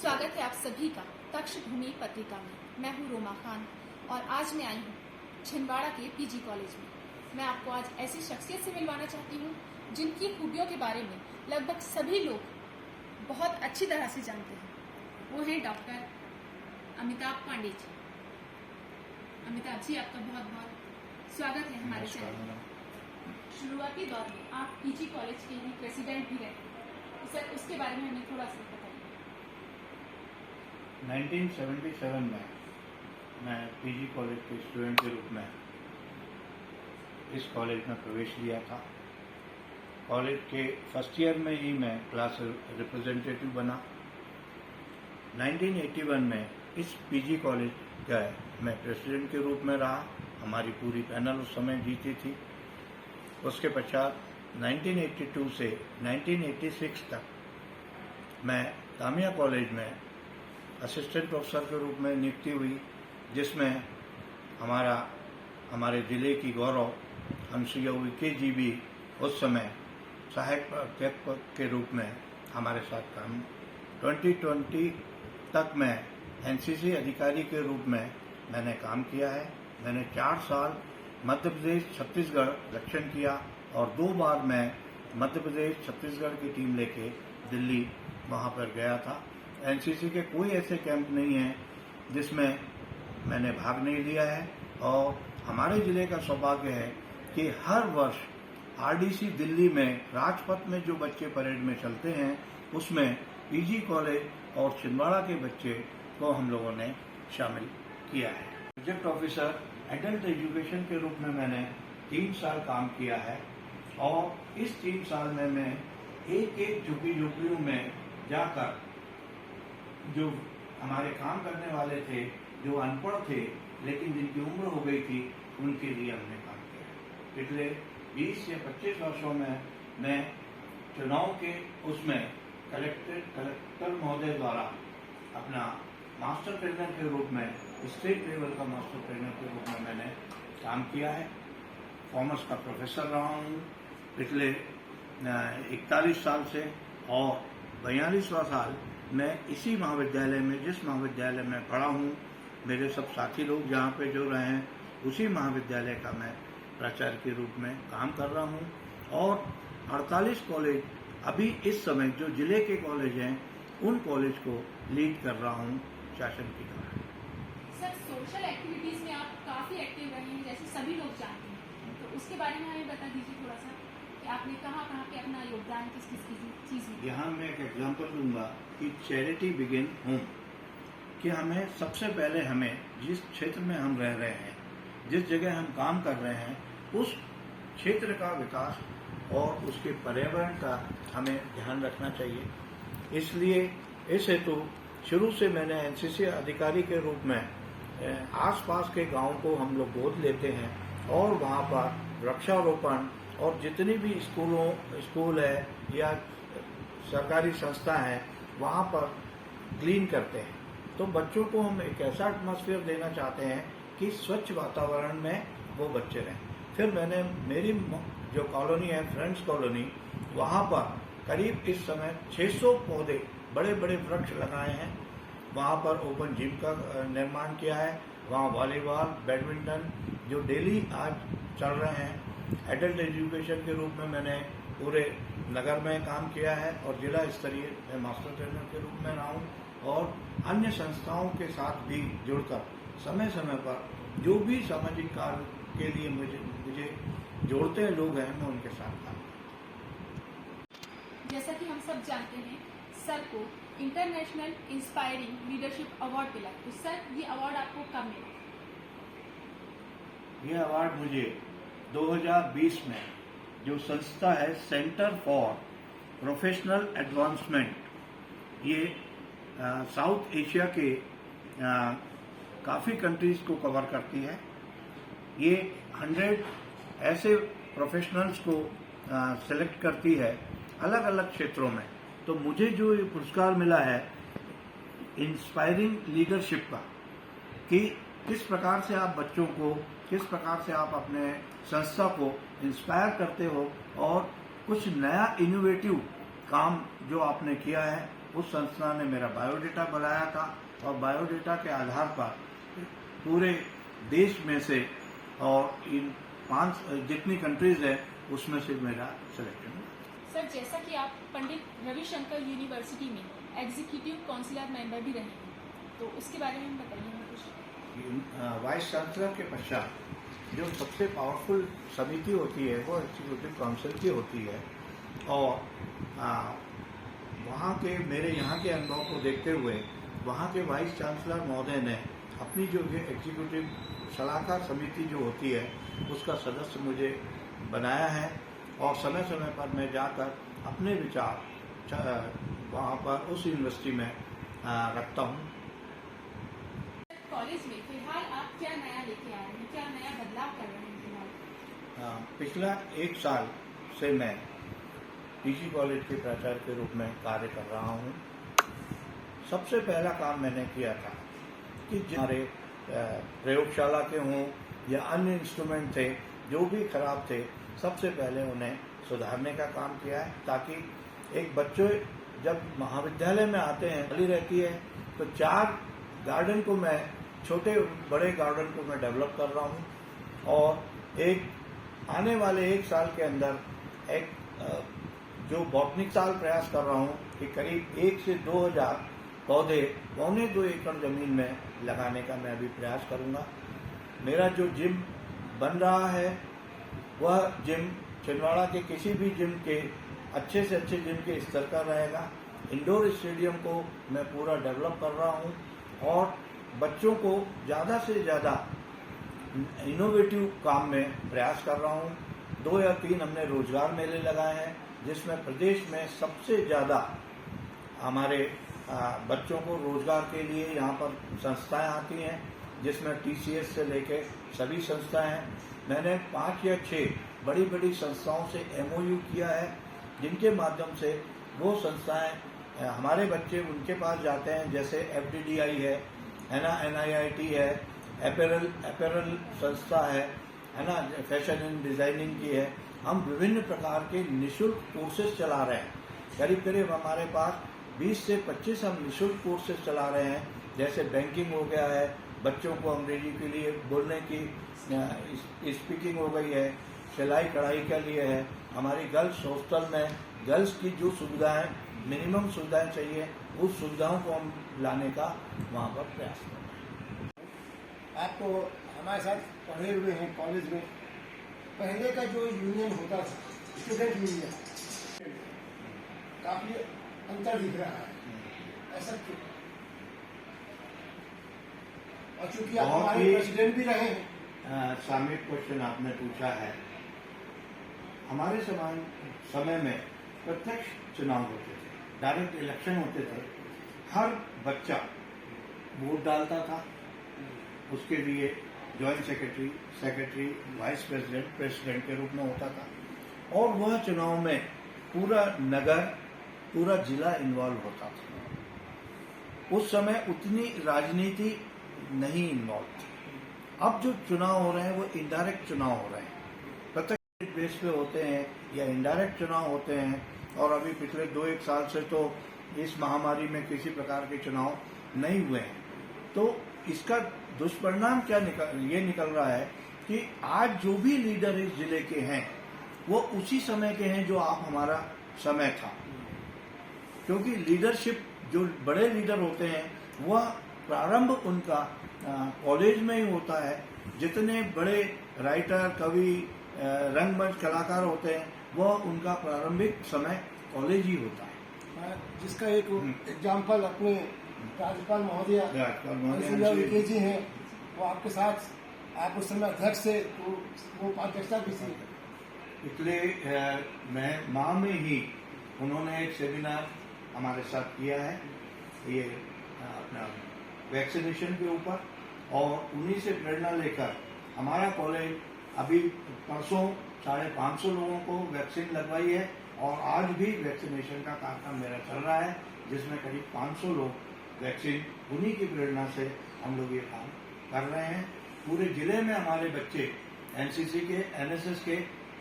स्वागत है आप सभी का तक्षभूमि पत्रिका में। मैं हूँ रोमा खान और आज मैं आई हूँ छिंदवाड़ा के पीजी कॉलेज में। मैं आपको आज ऐसी शख्सियत से मिलवाना चाहती हूँ जिनकी खूबियों के बारे में लगभग सभी लोग बहुत अच्छी तरह से जानते हैं। वो हैं डॉक्टर अमिताभ पांडे जी। अमिताभ जी, आपका बहुत बहुत स्वागत है हमारे चैनल में। शुरुआती दौर में आप पीजी कॉलेज के ही प्रेसिडेंट भी रहे, सर उसके बारे में हमें थोड़ा सा बताइए। 1977 में मैं पीजी कॉलेज के स्टूडेंट के रूप में इस कॉलेज में प्रवेश लिया था। कॉलेज के फर्स्ट ईयर में ही मैं क्लास रिप्रेजेंटेटिव बना। 1981 में इस पीजी कॉलेज का मैं प्रेसिडेंट के रूप में रहा। हमारी पूरी पैनल उस समय जीती थी। उसके पश्चात 1982 से 1986 तक मैं कामिया कॉलेज में असिस्टेंट प्रोफेसर के रूप में नियुक्ति हुई, जिसमें हमारे ज़िले की गौरव अनुसुईया उइके जी भी उस समय सहायक प्राध्यापक के रूप में हमारे साथ काम। 2020 तक मैं एनसीसी अधिकारी के रूप में मैंने काम किया है। मैंने 4 साल मध्य प्रदेश छत्तीसगढ़ दक्षिण किया और 2 बार मैं मध्य प्रदेश छत्तीसगढ़ की टीम लेके दिल्ली वहाँ पर गया था। एनसीसी के कोई ऐसे कैंप नहीं है जिसमें मैंने भाग नहीं लिया है और हमारे ज़िले का सौभाग्य है कि हर वर्ष आरडीसी दिल्ली में राजपथ में जो बच्चे परेड में चलते हैं उसमें पीजी कॉलेज और छिंदवाड़ा के बच्चे को हम लोगों ने शामिल किया है। प्रोजेक्ट ऑफिसर एडल्ट एजुकेशन के रूप में मैंने 3 साल काम किया है और इस 3 साल में मैं एक झुग्गियों में जाकर जो हमारे काम करने वाले थे, जो अनपढ़ थे लेकिन जिनकी उम्र हो गई थी, उनके लिए हमने काम किया। पिछले 20 या 25 वर्षों में मैं चुनाव के उसमें कलेक्टर महोदय द्वारा अपना मास्टर ट्रेनर के रूप में, स्टेट लेवल का मास्टर ट्रेनर के रूप में मैंने काम किया है। कॉमर्स का प्रोफेसर रहा हूँ पिछले 41 साल से और 42वां साल मैं इसी महाविद्यालय में, जिस महाविद्यालय में पढ़ा हूँ, मेरे सब साथी लोग जहाँ पे जो रहे हैं, उसी महाविद्यालय का मैं प्राचार्य के रूप में काम कर रहा हूँ और 48 कॉलेज अभी इस समय जो जिले के कॉलेज हैं उन कॉलेज को लीड कर रहा हूँ शासन की तरह। सर, सोशल एक्टिविटीज में आप काफी एक्टिव रहे हैं, जैसे सभी लोग जानते हैं, तो उसके बारे में हमें बता दीजिए थोड़ा सा कि आपने कहाँ पे अपना योगदान किस चीज में। यहाँ मैं एक एग्जांपल दूंगा कि चैरिटी बिगिन होम, कि सबसे पहले हमें जिस क्षेत्र में हम रह रहे हैं, जिस जगह हम काम कर रहे हैं, उस क्षेत्र का विकास और उसके पर्यावरण का हमें ध्यान रखना चाहिए। इसलिए इस हेतु शुरू से मैंने एनसीसी अधिकारी के रूप में आसपास के गांव को हम लोग गोद लेते हैं और वहां पर वृक्षारोपण और जितनी भी स्कूल है या सरकारी संस्था है वहां पर क्लीन करते हैं। तो बच्चों को हम एक ऐसा एटमॉस्फेयर देना चाहते हैं कि स्वच्छ वातावरण में वो बच्चे रहें। फिर मैंने मेरी जो कॉलोनी है फ्रेंड्स कॉलोनी, वहां पर करीब इस समय 600 पौधे, बड़े बड़े वृक्ष लगाए हैं। वहां पर ओपन जिम का निर्माण किया है। वहां वॉलीबॉल, बैडमिंटन जो डेली आज चल रहे हैं। एडल्ट एजुकेशन के रूप में मैंने पूरे नगर में काम किया है और जिला स्तरीय मैं मास्टर ट्रेनर के रूप में रहा हूँ और अन्य संस्थाओं के साथ भी जुड़कर समय समय पर जो भी सामाजिक कार्य के लिए मुझे जोड़ते हैं लोग हैं, मैं उनके साथ काम करता हूँ। जैसा कि हम सब जानते हैं, सर को इंटरनेशनल इंस्पायरिंग लीडरशिप अवार्ड मिला, तो सर ये अवार्ड आपको कब मिला? ये अवार्ड मुझे 2020 में जो संस्था है सेंटर फॉर प्रोफेशनल एडवांसमेंट, ये साउथ एशिया के काफ़ी कंट्रीज को कवर करती है। ये 100 ऐसे प्रोफेशनल्स को सिलेक्ट करती है अलग अलग क्षेत्रों में। तो मुझे जो ये पुरस्कार मिला है इंस्पायरिंग लीडरशिप का, कि किस प्रकार से आप बच्चों को, किस प्रकार से आप अपने संस्था को इंस्पायर करते हो और कुछ नया इनोवेटिव काम जो आपने किया है उस संस्था ने मेरा बायोडेटा बनाया था और बायोडेटा के आधार पर पूरे देश में से और इन 5 जितनी कंट्रीज है उसमें से मेरा सिलेक्शन हुआ। सर, जैसा कि आप पंडित रविशंकर यूनिवर्सिटी में एग्जीक्यूटिव काउंसिलर मेंबर भी रहे हैं, तो उसके बारे में बताइए हमें कुछ। वाइस चांसलर के पश्चात जो सबसे पावरफुल समिति होती है वो एग्जीक्यूटिव काउंसिल की होती है, और वहाँ के मेरे यहाँ के अनुभव को देखते हुए वहाँ के वाइस चांसलर महोदय ने अपनी जो ये एग्जीक्यूटिव सलाहकार समिति जो होती है उसका सदस्य मुझे बनाया है, और समय समय पर मैं जाकर अपने विचार वहाँ पर उस यूनिवर्सिटी में रखता हूँ। कॉलेज में फिलहाल आप क्या नया लेके आ रहे हैं, क्या नया बदलाव कर रहे हैं फिलहाल? पिछला 1 साल से मैं पीजी कॉलेज के प्राचार्य के रूप में कार्य कर रहा हूँ। सबसे पहला काम मैंने किया था कि हमारे प्रयोगशाला के हों या अन्य इंस्ट्रूमेंट थे जो भी खराब थे, सबसे पहले उन्हें सुधारने का काम किया है, ताकि एक बच्चे जब महाविद्यालय में आते हैं खाली रहती है तो 4 गार्डन को मैं छोटे बड़े गार्डन को मैं डेवलप कर रहा हूँ, और एक आने वाले 1 साल के अंदर एक जो बॉटनिक साल प्रयास कर रहा हूँ कि करीब 1 से 2000 पौधे 2.25 एकड़ जमीन में लगाने का मैं अभी प्रयास करूँगा। मेरा जो जिम बन रहा है वह जिम छिंदवाड़ा के किसी भी जिम के अच्छे से अच्छे जिम के स्तर का रहेगा। इंडोर स्टेडियम को मैं पूरा डेवलप कर रहा हूँ, और बच्चों को ज़्यादा से ज़्यादा इनोवेटिव काम में प्रयास कर रहा हूँ। 2 या 3 हमने रोजगार मेले लगाए हैं, जिसमें प्रदेश में सबसे ज़्यादा हमारे बच्चों को रोजगार के लिए यहाँ पर संस्थाएं आती हैं, जिसमें TCS से लेके सभी संस्थाएं हैं। मैंने 5 या 6 बड़ी बड़ी संस्थाओं से MOU किया है, जिनके माध्यम से वो संस्थाएं हमारे बच्चे उनके पास जाते हैं, जैसे FDDI है ना, NIIT है, अपैरल संस्था है ना, फैशन एंड डिजाइनिंग की है। हम विभिन्न प्रकार के निःशुल्क कोर्सेज चला रहे हैं। करीब करीब हमारे पास 20 से 25 हम निःशुल्क कोर्सेज चला रहे हैं, जैसे बैंकिंग हो गया है, बच्चों को अंग्रेजी के लिए बोलने की स्पीकिंग हो गई है, सिलाई कढ़ाई के लिए है। हमारी गर्ल्स हॉस्टल में गर्ल्स की जो सुविधाएं मिनिमम सुविधाएं चाहिए, उस सुविधाओं को हम लाने का वहाँ पर प्रयास कर रहे हैं। आप तो हमारे साथ पढ़े हुए हैं कॉलेज में। पहले का जो यूनियन होता था, स्टूडेंट यूनियन, काफी अंतर दिख रहा है, ऐसा क्यों? और चूंकि आप हमारे प्रेसिडेंट भी रहे हैं। सामयिक क्वेश्चन आपने पूछा है। हमारे समय में प्रत्यक्ष चुनाव होते थे, डायरेक्ट इलेक्शन होते थे। हर बच्चा वोट डालता था, उसके लिए joint secretary, vice president, president के रूप में होता था, और वह चुनाव में पूरा नगर, पूरा जिला इन्वॉल्व होता था। उस समय उतनी राजनीति नहीं इन्वॉल्व थी। अब जो चुनाव हो रहे हैं वो इनडायरेक्ट चुनाव हो रहे हैं, प्रत्यक्ष बेस पे होते हैं या इनडायरेक्ट चुनाव होते हैं। और अभी पिछले 2-1 साल से तो इस महामारी में किसी प्रकार के चुनाव नहीं हुए हैं। तो इसका दुष्परिणाम क्या निकल रहा है कि आज जो भी लीडर इस जिले के हैं वो उसी समय के हैं जो आप हमारा समय था, क्योंकि लीडरशिप जो बड़े लीडर होते हैं वह प्रारंभ उनका कॉलेज में ही होता है। जितने बड़े राइटर, कवि, रंगमंच कलाकार होते हैं वह उनका प्रारंभिक समय कॉलेज ही होता है। जिसका एक एग्जाम्पल अपने राज्यपाल महोदय विके जी हैं, वो आपके साथ, आप उस समय अध्यक्ष थे, तो वो उपाध्यक्षता भी थी। इसलिए मैं माह में ही उन्होंने एक सेमिनार हमारे साथ किया है, ये अपना वैक्सीनेशन के ऊपर, और उन्हीं से प्रेरणा लेकर हमारा कॉलेज अभी परसों 550 लोगों को वैक्सीन लगवाई है, और आज भी वैक्सीनेशन का कार्यक्रम मेरा चल रहा है, जिसमें करीब 500 लोग वैक्सीन, उन्हीं की प्रेरणा से हम लोग ये काम कर रहे हैं। पूरे जिले में हमारे बच्चे एनसीसी के, एनएसएस के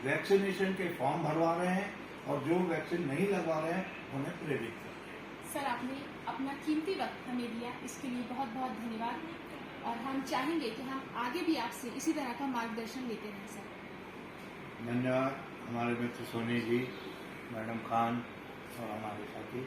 वैक्सीनेशन के फॉर्म भरवा रहे हैं, और जो वैक्सीन नहीं लगवा रहे हैं उन्हें प्रेरित कर रहे हैं। सर, आपने अपना कीमती वक्त हमें दिया, इसके लिए बहुत बहुत धन्यवाद। और हम चाहेंगे कि हम आगे भी आपसे इसी तरह का मार्गदर्शन लेते रहें सर। धन्यवाद हमारे मित्र सोनी जी, मैडम खान और हमारे साथी